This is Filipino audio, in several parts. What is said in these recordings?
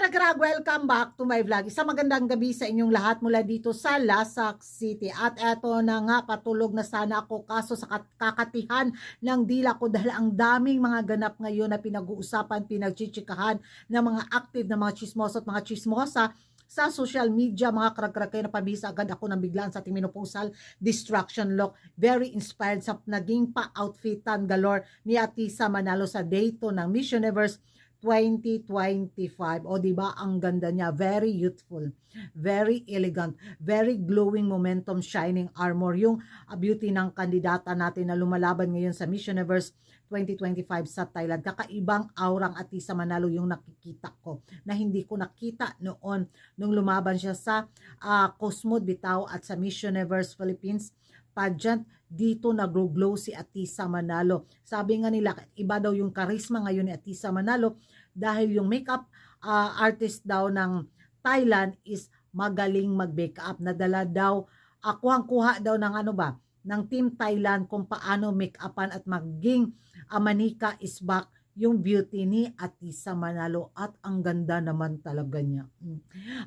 Karag, welcome back to my vlog. Isang magandang gabi sa inyong lahat mula dito sa Lasak City. At eto na nga, patulog na sana ako kaso sa kakatihan ng dila ko dahil ang daming mga ganap ngayon na pinag-uusapan, pinagchichikahan ng mga active na mga chismoso at mga chismosa sa social media. Mga karag kayo na pabisa agad ako ng biglaan sa ating menopausal distraction look. Very inspired sa naging pa-outfitan galore ni Atisa Manalo sa Dayton ng Miss Universe 2025. O diba, ang ganda niya, very youthful, very elegant, very glowing momentum, shining armor. Yung beauty ng kandidata natin na lumalaban ngayon sa Miss Universe 2025 sa Thailand. Kakaibang aurang Atisa Manalo yung nakikita ko na hindi ko nakita noon nung lumaban siya sa Cosmo Bitaw at sa Miss Universe Philippines pageant. Dito nag-glow si Atisa Manalo. Sabi nga nila, iba daw yung charisma ngayon ni Atisa Manalo dahil yung makeup artist daw ng Thailand is magaling mag-makeup. Nadala daw, kuhang-kuha daw ng ng Team Thailand kung paano make-upan at maging manika is back yung beauty ni Atisa Manalo at ang ganda naman talaga niya.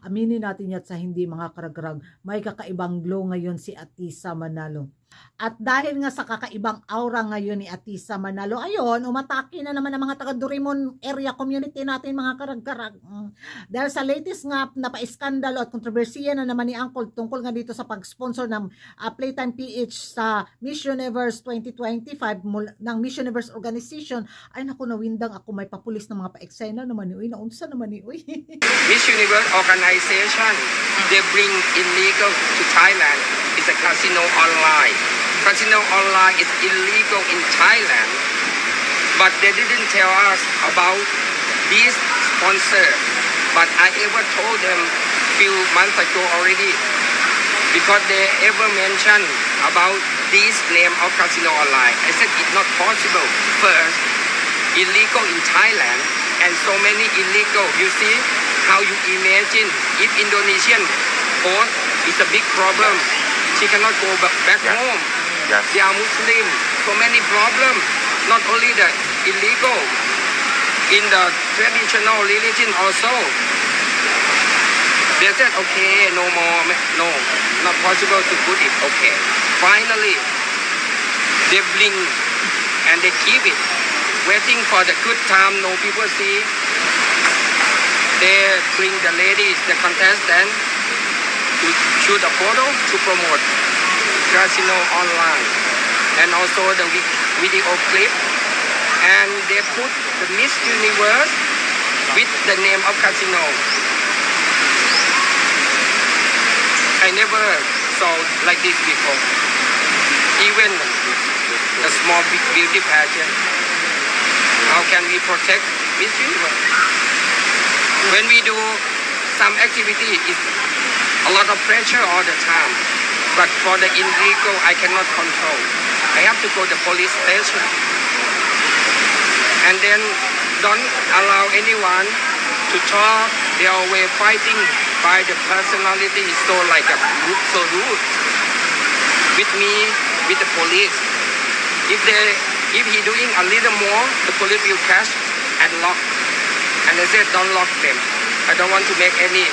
Aminin natin yan sa hindi mga karag-karag, may kakaibang glow ngayon si Atisa Manalo. At dahil nga sa kakaibang aura ngayon ni Atisa Manalo, ayun, umatake na naman ang mga taga-Doraemon area community natin mga karag-karag. Dahil sa latest nga na pa-iskandalo at kontrobersiya na naman ni Uncle tungkol nga dito sa pag-sponsor ng Playtime PH sa Miss Universe 2025 ng Miss Universe Organization, ay naku, nawindang ako, may papulis na mga pa-eksena naman ni uy, naunsa naman ni uy. Miss Universe Organization, they bring illegal to Thailand. It's a casino online. Casino online is illegal in Thailand, but they didn't tell us about this sponsor. But I ever told them few months ago already, because they ever mentioned about this name of casino online. I said it's not possible. First, illegal in Thailand, and so many illegal. You see how you imagine if Indonesian host is a big problem. She cannot go back home. Yes. They are Muslim. So many problems. Not only the illegal, in the traditional religion also. They said, okay, no more, no, not possible to put it. Okay. Finally, they bring and they keep it. Waiting for the good time, no people see. They bring the ladies, the contestants, to shoot a photo to promote casino online, and also the video clip, and they put the Miss Universe with the name of casino. I never saw like this before. Even a small beauty pageant. How can we protect Miss Universe? When we do some activity, it's a lot of pressure all the time. But for the illegal, I cannot control. I have to go to the police station. And then don't allow anyone to talk. They are always fighting by the personality. So like so rude with me, with the police. If he doing a little more, the police will catch and lock. And they said, don't lock them. I don't want to make any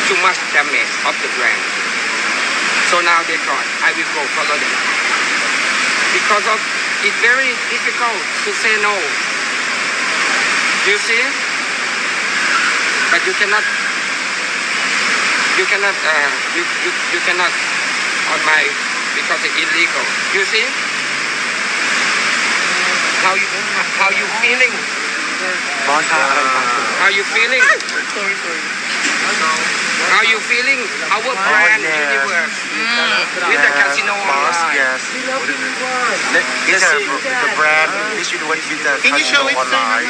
too much damage of the brand. So now they thought, I will go follow them. Because of it's very difficult to say no. You see? But you cannot on my, because it's illegal. You see? How you feeling? How you feeling? Sorry. How you feeling? Our brand Universe with the casino online. Yes. It's the brand Miss Universe with the casino online.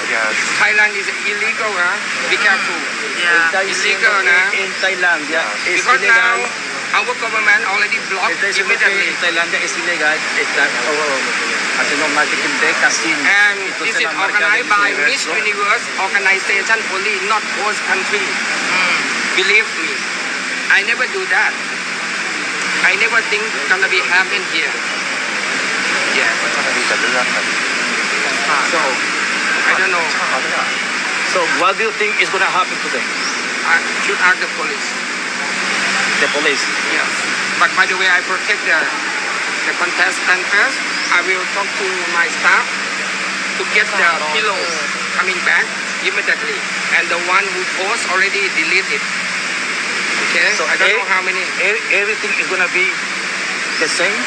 Yes. Thailand is illegal, huh? Be careful. Yeah. Illegal, huh? In Thailand, yeah. It's Because now illegal. our government already blocked immediately. In Thailand, it's illegal. It's that casino marketing casino. And this is organized by Miss Universe organization only, not host country. Believe me, I never do that. I never think it's gonna be happen here. Yeah. So I don't know. So So what do you think is going to happen today? I should ask the police. The police. Yes. But by the way, I protect the contestant first. I will talk to my staff to get the pillows coming back immediately. And the one who posts already deleted. Okay? So I don't know how many. Everything is going to be the same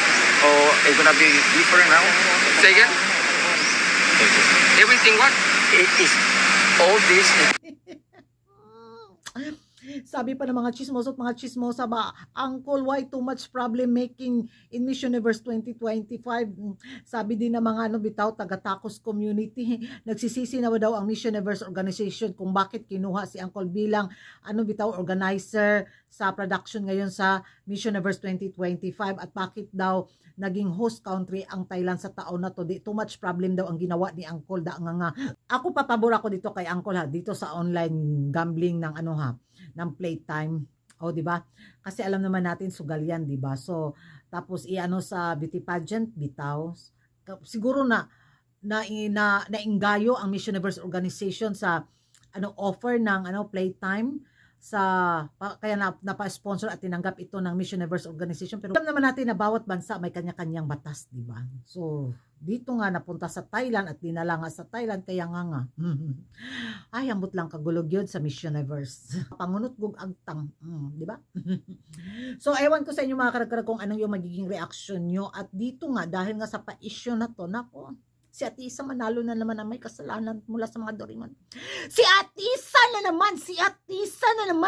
or it's going to be different now? Say again? Everything what? It is all this. Sabi pa ng mga chismoso at mga chismosa ba, Uncle, why too much problem making in Miss Universe 2025? Sabi din ng mga bitaw, taga-Tacos community, nagsisisi na daw ang Miss Universe organization kung bakit kinuha si Uncle bilang bitaw, organizer sa production ngayon sa Miss Universe 2025 at bakit daw naging host country ang Thailand sa taon na to. Too much problem daw ang ginawa ni Uncle da nga. Ako papabor ako dito kay Uncle dito sa online gambling ng ng playtime. O di ba? Kasi alam naman natin sugal yan, di ba? So tapos sa beauty pageant bitaw. Siguro nainggayo ang Miss Universe organization sa offer ng playtime kaya napa-sponsor at tinanggap ito ng Miss Universe organization. Pero alam naman natin na bawat bansa may kanya-kanyang batas, di ba? So dito nga napunta sa Thailand at dinala nga sa Thailand kaya nga ay ambot lang kagulog yun sa Miss Universe. Pangunot gug agtang, di ba? So ewan ko sa inyo mga karagkarag kung anong yung magiging reaction nyo at dito nga dahil nga sa pa-issue na to, nako, si Ate Isa manalo na naman ang may kasalanan mula sa mga Doraemon. Si Ate Isa na naman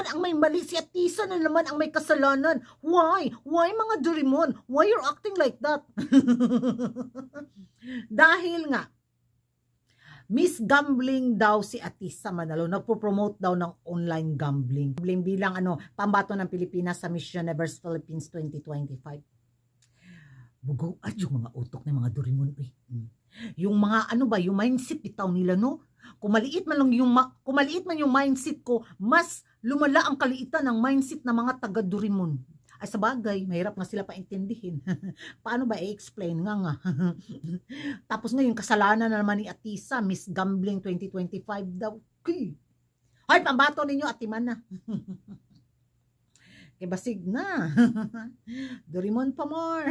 ang may mali. Si Ate Isa na naman ang may kasalanan. Why? Why mga Doraemon? Why you're acting like that? Dahil nga, Miss Gambling daw si Ate Isa Manalo. Nagpo-promote daw ng online gambling. Gambling bilang pambato ng Pilipinas sa Miss Universe Philippines 2025. Bugaw yung mga utok ng mga Doraemon. Yung mga yung mindset bitaw nila, no? Kung maliit man yung mindset ko, mas lumala ang kaliitan ng mindset ng mga taga Doraemon. Ay sa bagay, mahirap nga sila paintindihin. Paano ba i-explain nga? Tapos ngayon kasalanan na naman ni Ate Isa, Miss Gambling 2025 daw. Ay, pambato ninyo Atiman na. Kaya basig na. Doraemon pa more.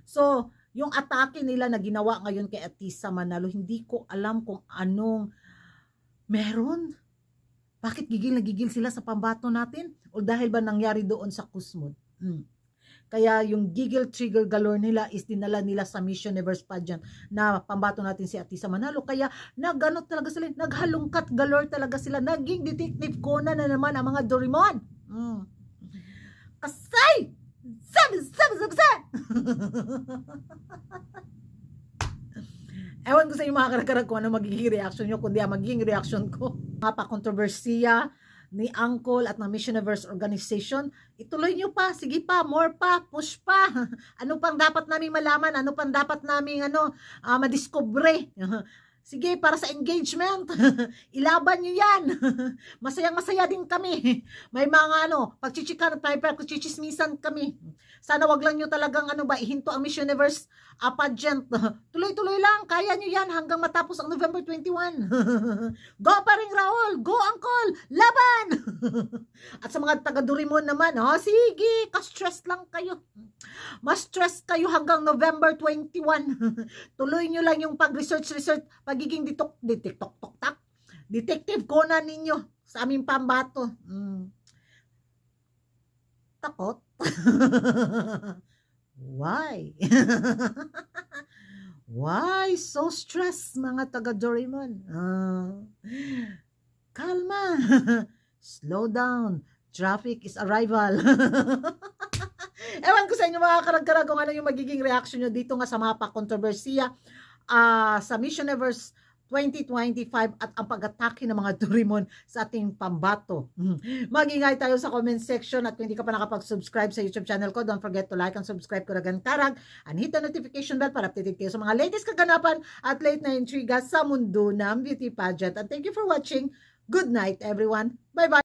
So, yung atake nila na ginawa ngayon kay Ate Isa Manalo, hindi ko alam kung anong meron. Bakit gigil na gigil sila sa pambato natin? O dahil ba nangyari doon sa Kusmod? Kaya yung gigil trigger galore nila is dinala nila sa Miss Universe pageant na pambato natin si Ate Isa Manalo. Kaya nagano talaga sila, naghalungkat galore talaga sila. Naging Detective Conan na naman ang mga Doraemon. Kasay! Sabi! Ewan ko sa inyo mga karagkarag kung ano magiging reaction nyo, kundi ang magiging reaction ko. Mga pa-kontrobersiya ni Uncle at ng Miss Universe organization, ituloy nyo pa, sige pa, more pa, push pa. Ano pang dapat namin malaman? Ano pang dapat namin madiscover? Sige, para sa engagement, ilaban nyo yan. Masayang-masaya din kami. May mga pagchichikan at pagchichismisan kami. Sana wag lang nyo talagang ihinto ang Miss Universe pageant. Tuloy-tuloy lang, kaya nyo yan hanggang matapos ang November 21. Go pa rin Raul, go Uncle, laban! At sa mga taga-Doraemon naman, sige, ka-stress lang kayo. Mas stress kayo hanggang November 21. Tuloy nyo lang yung pag-research, pagiging Detective Conan ninyo sa aming pambato. Takot? Why? Why so stressed mga taga-Doraemon? Kalma. Slow down. Traffic is arrival. Ewan ko sa inyo mga karagkarag kung ano yung magiging reaction nyo dito nga sa mga pa-kontrobersiya sa Miss Universe 2025 at ang pag-atake ng mga Doraemon sa ating pambato. Mag-ingay tayo sa comment section at kung hindi ka pa nakapag-subscribe sa YouTube channel ko, don't forget to like and subscribe Kuragan Karag and hit the notification bell para updated kayo sa mga latest kaganapan at late na intriga sa mundo ng beauty pageant. And thank you for watching. Good night everyone. Bye-bye.